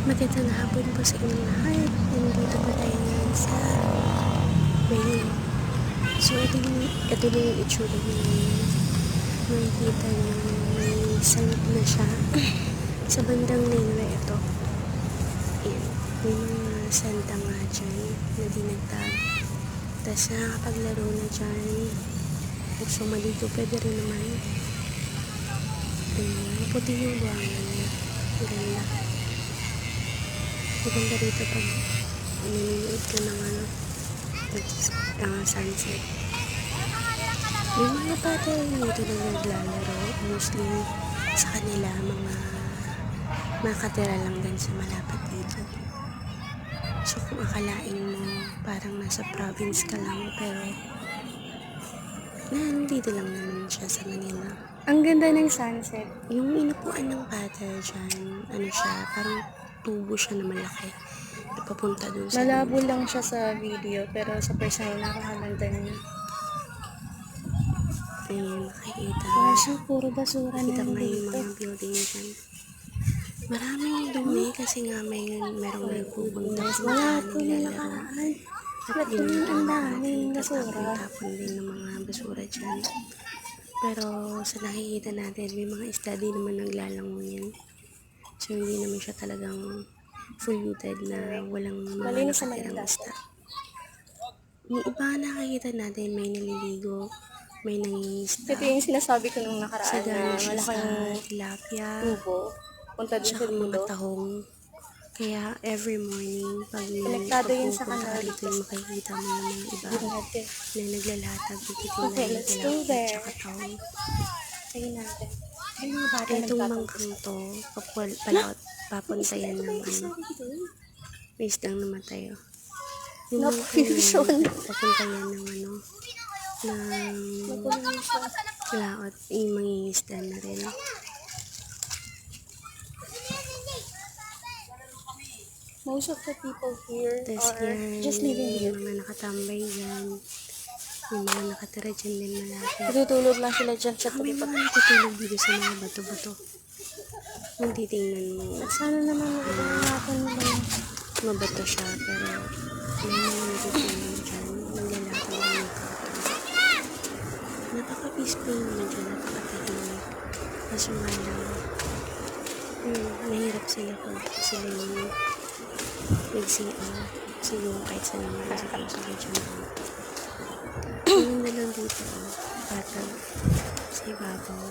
Magandang hapon po sa inyong lahat. Nandito po tayo ngayon sa Maine. So, ito na yung itsura niya ngayon. Makikita niyo may sand na siya. Sa bandang Ninwe ito. Ayan. May mga santa nga dyan na dinagtag. Tapos nakakapaglaro na dyan. Gusto maligo, pwede rin naman. Ayan. Puti yung buwangan niya. Ganda. Maganda rito pag nanonood ka ng sunset. May mga bata rin dito na naglalaro. Mostly sa kanila mga makatira lang din sa malapit dito. So kung akalain mo parang nasa province ka lang, pero nandito lang naman siya sa Manila. Ang ganda ng sunset. Yung inupuan ng bata dyan, siya, parang tubo siya na malaki. Papunta dun sa Malabo lang siya sa video, pero sa personal nakakaganda niya. Ayun, nakikita. Kaso puro basura na Kita mo yung dito. mga building dyan. Maraming dumi kasi nga merong nagpupunta Yes, sa wala mga po yung nakaraan. Ba't yun ang daming basura? Tapon din ng mga basura dyan. Pero sa nakikita natin, may mga isda din naman naglalangon yan. So hindi naman siya talagang polluted na walang mga Malinis sa nakatirang Manila. isda. Yung iba nakikita natin may naliligo, may nangingisda. Ito yung sinasabi ko nung nakaraan na Sagana siya sa malaking tilapia, tubo. Punta din sa tsaka mga dulo. tahong. Kaya every morning, pag may Konektado yun sa pagpupunta ka kanal. dito, makikita mo yung mga iba Natin. na naglalatag, titignan Okay, ng let's go tilapia, there. tsaka tahong. Tingnan natin. Ay, mga bata Itong nagtatanggol. mangkang to, papunta yan ng may isdang namatay. Yung mangkang Confusion. yan, papunta yan ng ng laot, yung mangingisda na rin. Most of the people here Tapos are yan, just living here. yung mga nakatambay dyan, yung mga nakatira dyan din malapit. Natutulog lang sila dyan sa May tabi. mga natutulog dito sa mga bato-bato. Kung titingnan mo, Sana naman natin nila. mabato siya, pero may mga natutulog dyan, naglalakad ng mga napaka-peaceful naman dyan, napaka-tahimik. Kaso nga lang, nahirap sila kung sila yung nag-CR. Siguro kahit saan naman siguro sila dyan. Yung na lang dito, patag sa ibabaw.